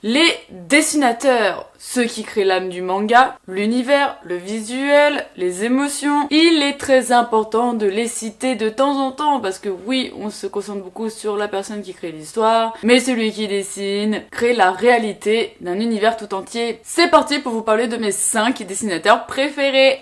Les dessinateurs, ceux qui créent l'âme du manga, l'univers, le visuel, les émotions, il est très important de les citer de temps en temps parce que oui, on se concentre beaucoup sur la personne qui crée l'histoire, mais celui qui dessine crée la réalité d'un univers tout entier. C'est parti pour vous parler de mes 5 dessinateurs préférés.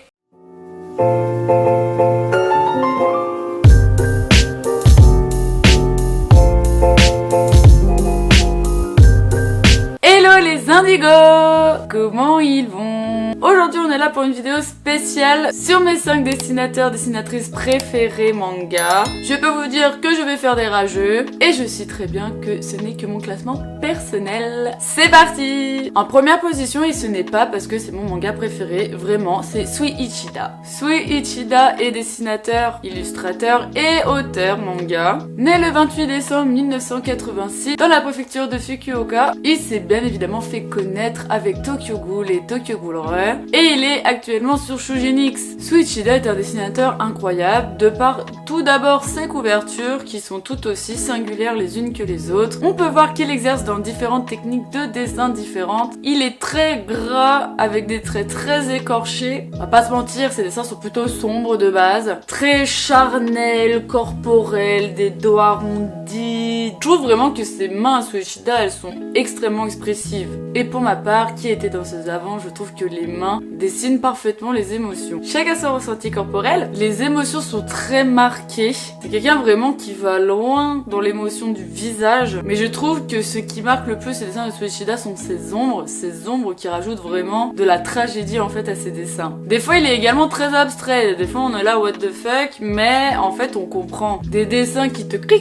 Hello les indigos! Comment ils vont? Aujourd'hui on est là pour une vidéo spéciale sur mes 5 dessinateurs, dessinatrices préférés manga. Je peux vous dire que je vais faire des rageux et je sais très bien que ce n'est que mon classement personnel. C'est parti! En première position, et ce n'est pas parce que c'est mon manga préféré, vraiment, c'est Sui Ichida. Sui Ichida est dessinateur, illustrateur et auteur manga. Né le 28 décembre 1986 dans la préfecture de Fukuoka, il s'est bien évidemment fait connaître avec Tokyo Ghoul et Tokyo Ghoul Re, et il est actuellement sur Shujinix. Sui Ichida est un dessinateur incroyable de par tout d'abord ses couvertures qui sont toutes aussi singulières les unes que les autres. On peut voir qu'il exerce dans différentes techniques de dessin différentes. Il est très gras avec des traits très écorchés. On va pas se mentir, ses dessins sont plutôt sombres de base. Très charnels, corporels, des doigts arrondis. Je trouve vraiment que ses mains à Sui Ichida, elles sont extrêmement expressives. Et pour ma part, qui était danseuse avant, je trouve que les mains dessinent parfaitement les émotions. Chacun son ressenti corporel, les émotions sont très marquées. C'est quelqu'un vraiment qui va loin dans l'émotion du visage. Mais je trouve que ce qui marque le plus les dessins de Sui Ichida sont ces ombres qui rajoutent vraiment de la tragédie en fait à ses dessins. Des fois il est également très abstrait, des fois on est là what the fuck, mais en fait on comprend. Des dessins qui te cri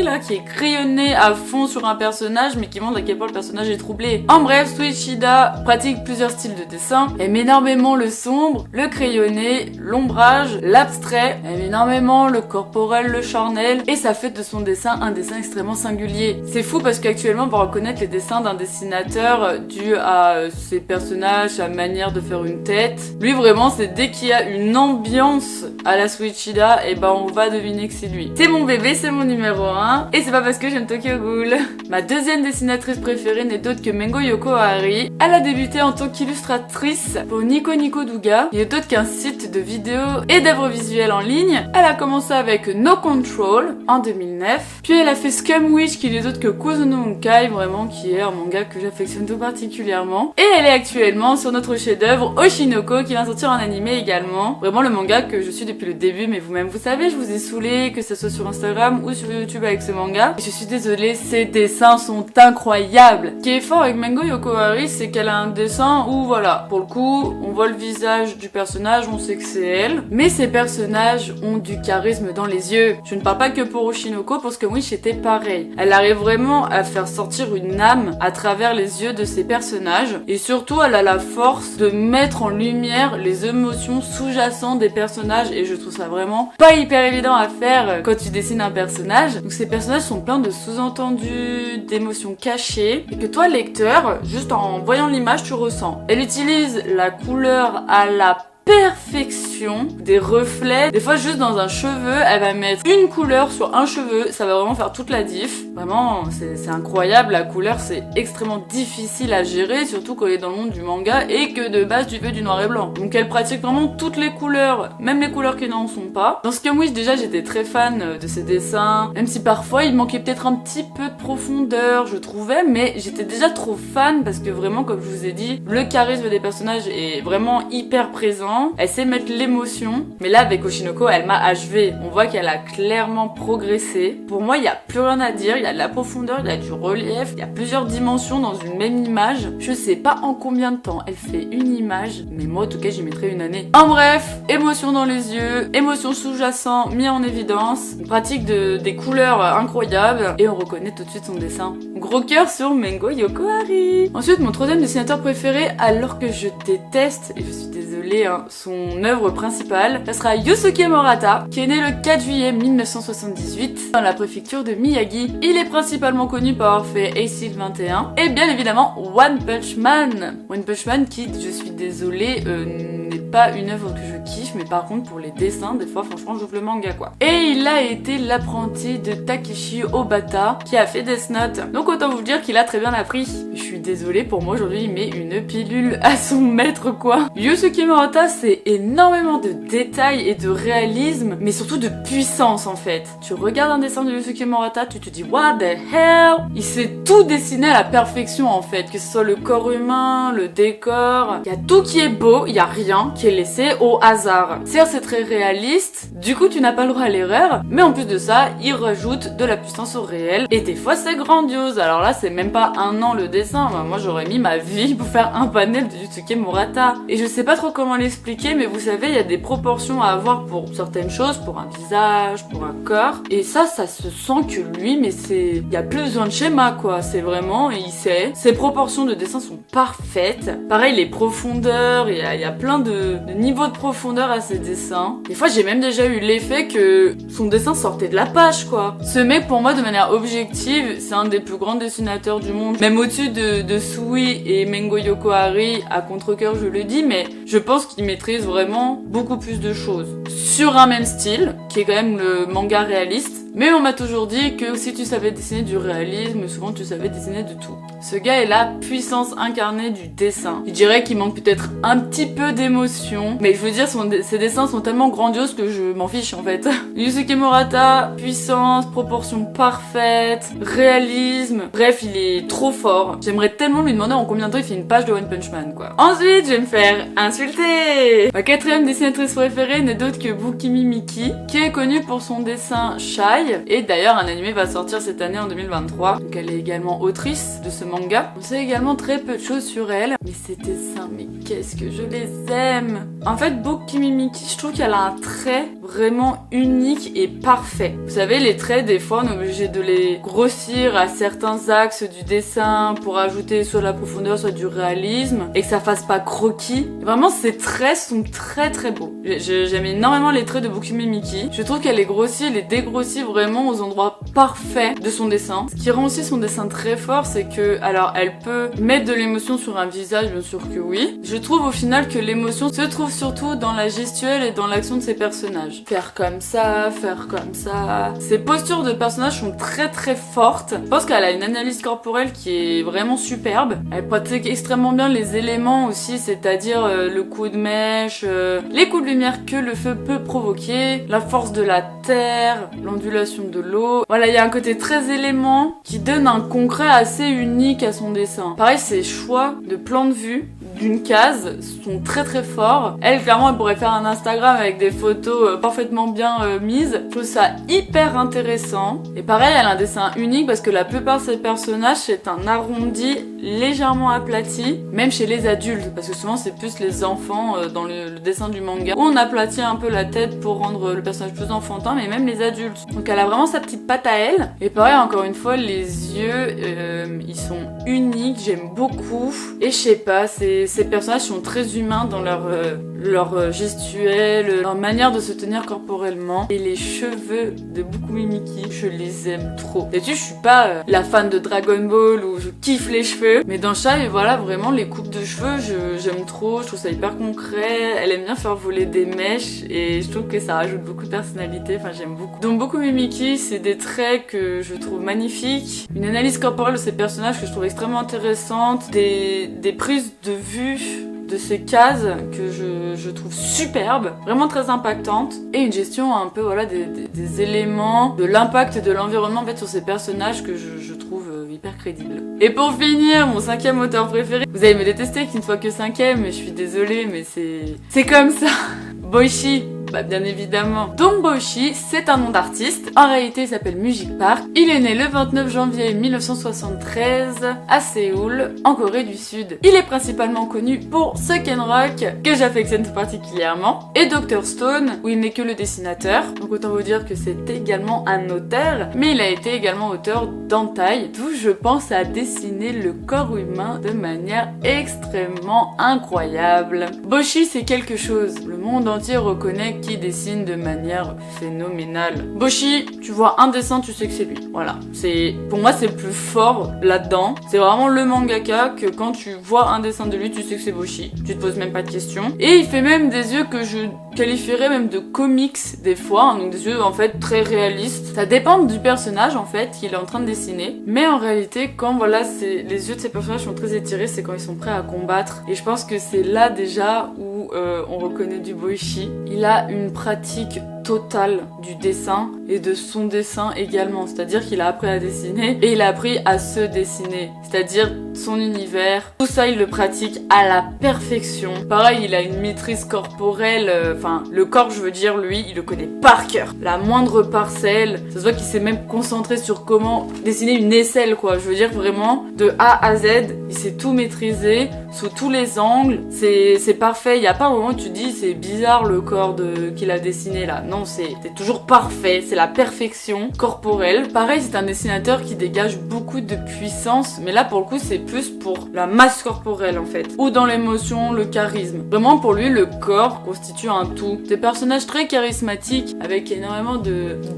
là, qui est crayonné à fond sur un personnage mais qui montre à quel point le personnage est troublé. En bref, Sui Ichida pratique plusieurs styles de dessin, aime énormément le sombre, le crayonné, l'ombrage, l'abstrait, aime énormément le corporel, le charnel, et ça fait de son dessin un dessin extrêmement singulier. C'est fou parce qu'actuellement on va reconnaître les dessins d'un dessinateur dû à ses personnages, sa manière de faire une tête. Lui vraiment c'est dès qu'il y a une ambiance à la Sui Ichida, et ben on va deviner que c'est lui. C'est mon bébé, c'est mon numéro 1, et c'est pas parce que j'aime Tokyo Ghoul. Ma deuxième dessinatrice préférée n'est autre que Mengo Yokohari. Elle a débuté en tant qu'illustratrice pour Nico Nico Douga, qui est autre qu'un site de vidéos et d'œuvres visuelles en ligne. Elle a commencé avec No Control en 2009, puis elle a fait Scum Witch, qui n'est autre que Kuzuno Honkai, vraiment qui est un manga que j'affectionne tout particulièrement. Et elle est actuellement sur notre chef-d'œuvre Oshinoko, qui vient sortir en animé également. Vraiment le manga que je suis depuis le début, mais vous-même vous savez, je vous ai saoulé, que ce soit sur Instagram ou sur YouTube avec ce manga. Et je suis désolée, ses dessins sont incroyables. Ce qui est fort avec Mengo Yokohari, c'est qu'elle a un dessin où voilà, pour le coup, on voit le visage du personnage, on sait que c'est elle, mais ces personnages ont du charisme dans les yeux. Je ne parle pas que pour Oshinoko, parce que Wish était pareil. Elle arrive vraiment à faire sortir une âme à travers les yeux de ses personnages, et surtout elle a la force de mettre en lumière les émotions sous-jacentes des personnages, et je trouve ça vraiment pas hyper évident à faire quand tu dessines un personnage. Donc ces personnages sont pleins de sous-entendus, d'émotions cachées, et que toi lecteur, juste en voyant l'image tu ressens. Elle utilise la couleur à la perfection, des reflets. Des fois juste dans un cheveu, elle va mettre une couleur sur un cheveu, ça va vraiment faire toute la diff. Vraiment, c'est incroyable, la couleur c'est extrêmement difficile à gérer, surtout quand elle est dans le monde du manga et que de base tu fais du noir et blanc. Donc elle pratique vraiment toutes les couleurs, même les couleurs qui n'en sont pas. Dans Scum Witch déjà j'étais très fan de ses dessins, même si parfois il manquait peut-être un petit peu de profondeur, je trouvais, mais j'étais déjà trop fan parce que vraiment comme je vous ai dit, le charisme des personnages est vraiment hyper présent. Elle sait mettre l'émotion, mais là avec Oshinoko elle m'a achevé. On voit qu'elle a clairement progressé. Pour moi il n'y a plus rien à dire, il y a de la profondeur, il y a du relief, il y a plusieurs dimensions dans une même image. Je sais pas en combien de temps elle fait une image, mais moi en tout cas j'y mettrais une année. En bref, émotion dans les yeux, émotion sous-jacent mis en évidence, une pratique des couleurs incroyables, et on reconnaît tout de suite son dessin. Gros cœur sur Mengo Yokohari. Ensuite mon troisième dessinateur préféré, alors que je déteste, et je suis désolée hein, son œuvre principale, ça sera Yusuke Murata, qui est né le 4 juillet 1978 dans la préfecture de Miyagi. Il est principalement connu pour avoir fait Acid 21 et bien évidemment One Punch Man. One Punch Man qui, je suis désolée, n'est pas une œuvre que je kiffe, mais par contre pour les dessins, des fois franchement j'ouvre le manga quoi. Et il a été l'apprenti de Takeshi Obata qui a fait Death Note. Donc autant vous dire qu'il a très bien appris. Je suis désolée, pour moi aujourd'hui il met une pilule à son maître quoi. Yusuke Murata, c'est énormément de détails et de réalisme, mais surtout de puissance en fait. Tu regardes un dessin de Yusuke Murata, tu te dis what the hell. Il sait tout dessiner à la perfection en fait, que ce soit le corps humain, le décor, il y a tout qui est beau, il y a rien qui est laissé au hasard. Certes c'est très réaliste, du coup tu n'as pas le droit à l'erreur, mais en plus de ça, il rajoute de la puissance au réel, et des fois c'est grandiose. Alors là c'est même pas un an le dessin, moi j'aurais mis ma vie pour faire un panel de Yusuke Murata. Et je sais pas trop comment l'expliquer, mais vous savez, il y a des proportions à avoir pour certaines choses, pour un visage, pour un corps, et ça se sent que lui, mais c'est... il y a plus besoin de schéma quoi, c'est vraiment, il sait. Ses proportions de dessin sont parfaites. Pareil, les profondeurs, il y a plein de niveaux de profondeur à ses dessins. Des fois j'ai même déjà eu l'effet que son dessin sortait de la page quoi. Ce mec pour moi de manière objective, c'est un des plus grands dessinateurs du monde. Même au-dessus de Sui et Mengo Yokohari, à contre-cœur je le dis, mais je pense qu'il maîtrise vraiment beaucoup plus de choses. Sur un même style, qui est quand même le manga réaliste, mais on m'a toujours dit que si tu savais dessiner du réalisme, souvent tu savais dessiner de tout. Ce gars est la puissance incarnée du dessin. Je dirais qu'il manque peut-être un petit peu d'émotion, mais je veux dire, ses dessins sont tellement grandioses que je m'en fiche en fait. Yusuke Murata, puissance, proportion parfaite, réalisme, bref, il est trop fort. J'aimerais tellement lui demander en combien de temps il fait une page de One Punch Man quoi. Ensuite, je vais me faire insulter. Ma quatrième dessinatrice préférée n'est d'autre que Bukimi Miki, qui est connue pour son dessin Shy. Et d'ailleurs un animé va sortir cette année en 2023. Donc elle est également autrice de ce manga. On sait également très peu de choses sur elle, mais ses dessins, mais qu'est-ce que je les aime. En fait Bukimi Miki, je trouve qu'elle a un trait vraiment unique et parfait. Vous savez, les traits des fois on est obligé de les grossir à certains axes du dessin pour ajouter soit de la profondeur soit du réalisme et que ça fasse pas croquis. Vraiment ces traits sont très très beaux. J'aime énormément les traits de Bukimi Miki. Je trouve qu'elle les grossit et les dégrossit vraiment aux endroits parfaits de son dessin. Ce qui rend aussi son dessin très fort, c'est que, alors elle peut mettre de l'émotion sur un visage, bien sûr que oui. Je trouve au final que l'émotion se trouve surtout dans la gestuelle et dans l'action de ses personnages. Faire comme ça, faire comme ça. Ses postures de personnages sont très très fortes. Je pense qu'elle a une analyse corporelle qui est vraiment superbe. Elle pratique extrêmement bien les éléments aussi, c'est-à-dire le coup de mèche, les coups de lumière que le feu peut provoquer, la force de la terre, l'ondulation de l'eau. Voilà, il y a un côté très élément qui donne un concret assez unique à son dessin. Pareil, ses choix de plan de vue d'une case sont très très forts. Elle, clairement, elle pourrait faire un Instagram avec des photos parfaitement bien mises. Je trouve ça hyper intéressant. Et pareil, elle a un dessin unique parce que la plupart de ses personnages, c'est un arrondi légèrement aplati, même chez les adultes, parce que souvent c'est plus les enfants dans le dessin du manga, où on aplatit un peu la tête pour rendre le personnage plus enfantin, mais même les adultes. Donc elle a vraiment sa petite patte à elle. Et pareil, encore une fois, les yeux, ils sont uniques, j'aime beaucoup. Et je sais pas, ces personnages sont très humains dans leur gestuelle, leur manière de se tenir corporellement. Et les cheveux de Bukimi Miki, je les aime trop. D'habitude, je suis pas la fan de Dragon Ball où je kiffe les cheveux, mais dans Shy, voilà, vraiment les coupes de cheveux, j'aime trop, je trouve ça hyper concret. Elle aime bien faire voler des mèches et je trouve que ça rajoute beaucoup de personnalité, enfin j'aime beaucoup. Donc Bukimi Miki, c'est des traits que je trouve magnifiques, une analyse corporelle de ces personnages que je trouve extrêmement intéressante, des prises de vue de ces cases que je trouve superbes, vraiment très impactantes, et une gestion un peu voilà des éléments, de l'impact de l'environnement en fait sur ces personnages que je trouve hyper crédible. Et pour finir, mon cinquième auteur préféré, vous allez me détester qu'il ne soit que cinquième, mais je suis désolée, mais c'est comme ça. Boichi. Bah bien évidemment. Donc Boichi, c'est un nom d'artiste. En réalité, il s'appelle Music Park. Il est né le 29 janvier 1973 à Séoul, en Corée du Sud. Il est principalement connu pour Suck & Rock, que j'affectionne tout particulièrement, et Dr. Stone, où il n'est que le dessinateur. Donc autant vous dire que c'est également un auteur, mais il a été également auteur d'Hentai, d'où je pense à dessiner le corps humain de manière extrêmement incroyable. Boichi, c'est quelque chose. Le monde entier reconnaît mec qui dessine de manière phénoménale. Boshi, tu vois un dessin, tu sais que c'est lui. Voilà. Pour moi, c'est le plus fort là-dedans. C'est vraiment le mangaka que quand tu vois un dessin de lui, tu sais que c'est Boshi. Tu te poses même pas de questions. Et il fait même des yeux que je qualifierais même de comics des fois, hein, donc des yeux en fait très réalistes. Ça dépend du personnage en fait qu'il est en train de dessiner. Mais en réalité, quand voilà, les yeux de ces personnages sont très étirés, c'est quand ils sont prêts à combattre. Et je pense que c'est là déjà où on reconnaît du Boichi. Il a une pratique totale du dessin et de son dessin également, c'est-à-dire qu'il a appris à dessiner et il a appris à se dessiner, c'est-à-dire son univers, tout ça il le pratique à la perfection. Pareil, il a une maîtrise corporelle, enfin le corps je veux dire, lui il le connaît par cœur, la moindre parcelle, ça se voit qu'il s'est même concentré sur comment dessiner une aisselle quoi, je veux dire vraiment de A à Z, il sait tout maîtriser sous tous les angles, c'est parfait, il y a pas un moment où tu te dis c'est bizarre le corps qu'il a dessiné là, non c'est toujours parfait, c'est la perfection corporelle. Pareil, c'est un dessinateur qui dégage beaucoup de puissance, mais là pour le coup c'est plus pour la masse corporelle en fait, ou dans l'émotion, le charisme. Vraiment pour lui le corps constitue un tout. Des personnages très charismatiques avec énormément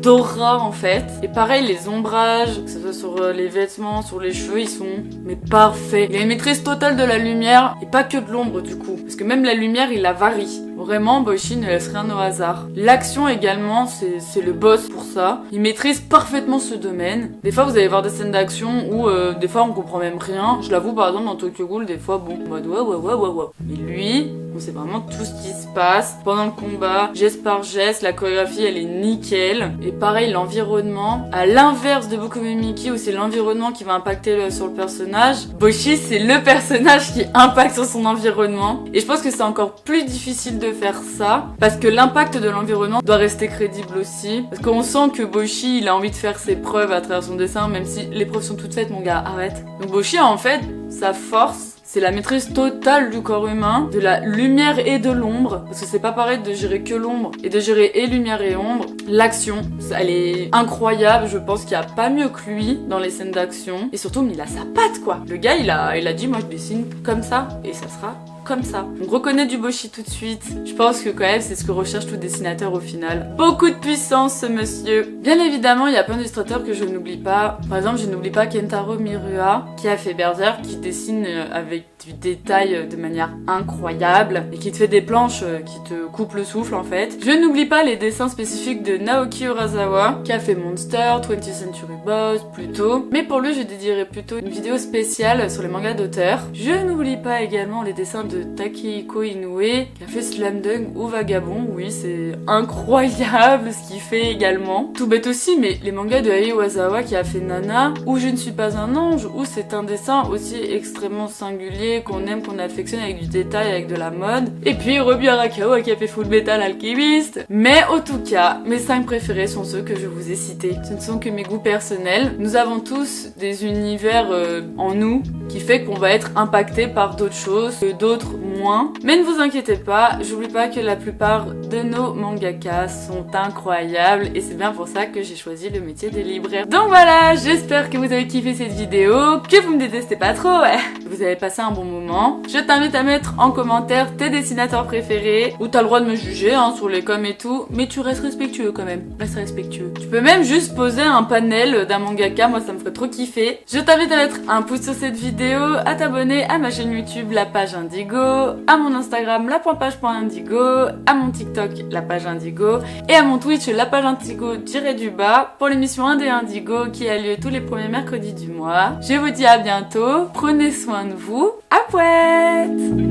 d'aura en fait. Et pareil les ombrages, que ce soit sur les vêtements, sur les cheveux, ils sont mais parfaits. Il a une maîtrise totale de la lumière et pas que de l'ombre du coup, parce que même la lumière il la varie. Vraiment, Boichi ne laisse rien au hasard. L'action également, c'est le boss pour ça. Il maîtrise parfaitement ce domaine. Des fois, vous allez voir des scènes d'action où des fois on comprend même rien. Je l'avoue, par exemple, dans Tokyo Ghoul, des fois, bon, en mode ouais. Mais lui, on sait vraiment tout ce qui se passe pendant le combat, geste par geste, la chorégraphie elle est nickel. Et pareil, l'environnement, à l'inverse de Boku no Miki où c'est l'environnement qui va impacter sur le personnage, Boichi c'est le personnage qui impacte sur son environnement. Et je pense que c'est encore plus difficile de faire ça parce que l'impact de l'environnement doit rester crédible aussi. Parce qu'on sent que Boichi il a envie de faire ses preuves à travers son dessin, même si les preuves sont toutes faites, mon gars, arrête. Donc Boichi en fait, sa force, c'est la maîtrise totale du corps humain, de la lumière et de l'ombre, parce que c'est pas pareil de gérer que l'ombre et de gérer et lumière et ombre. L'action, elle est incroyable, je pense qu'il y a pas mieux que lui dans les scènes d'action. Et surtout, mais il a sa patte quoi. Le gars, il a dit, moi je dessine comme ça, et ça sera comme ça. On reconnaît du Boichi tout de suite. Je pense que quand même c'est ce que recherche tout dessinateur au final. Beaucoup de puissance ce monsieur. Bien évidemment il y a plein d'illustrateurs que je n'oublie pas. Par exemple je n'oublie pas Kentaro Miura qui a fait Berserk, qui dessine avec du détail de manière incroyable et qui te fait des planches qui te coupent le souffle en fait. Je n'oublie pas les dessins spécifiques de Naoki Urasawa qui a fait Monster, 20th Century Boys plus tôt. Mais pour lui je dédierai plutôt une vidéo spéciale sur les mangas d'auteur. Je n'oublie pas également les dessins de Takehiko Inoue qui a fait Slam Dunk ou Vagabond. Oui c'est incroyable ce qu'il fait également. Tout bête aussi mais les mangas de Ai Iwasawa qui a fait Nana ou Je ne suis pas un ange où c'est un dessin aussi extrêmement singulier qu'on aime, qu'on affectionne avec du détail, avec de la mode. Et puis Robu Arakawa qui a fait Full Metal Alchemist. Mais en tout cas, mes 5 préférés sont ceux que je vous ai cités. Ce ne sont que mes goûts personnels. Nous avons tous des univers en nous qui fait qu'on va être impacté par d'autres choses, que d'autres moins. Mais ne vous inquiétez pas, j'oublie pas que la plupart de nos mangakas sont incroyables et c'est bien pour ça que j'ai choisi le métier de libraire. Donc voilà, j'espère que vous avez kiffé cette vidéo, que vous me détestez pas trop, ouais. Vous avez passé un bon moment. Je t'invite à mettre en commentaire tes dessinateurs préférés, ou t'as le droit de me juger hein, sur les coms et tout, mais tu restes respectueux quand même, reste respectueux. Tu peux même juste poser un panel d'un mangaka, moi ça me ferait trop kiffer. Je t'invite à mettre un pouce sur cette vidéo, à t'abonner à ma chaîne YouTube, la page Indigo, à mon Instagram, la.page.indigo, à mon TikTok, la page Indigo, et à mon Twitch, la page Indigo-du-bas, pour l'émission Indé Indigo qui a lieu tous les premiers mercredis du mois. Je vous dis à bientôt, prenez soin de vous, à pouette!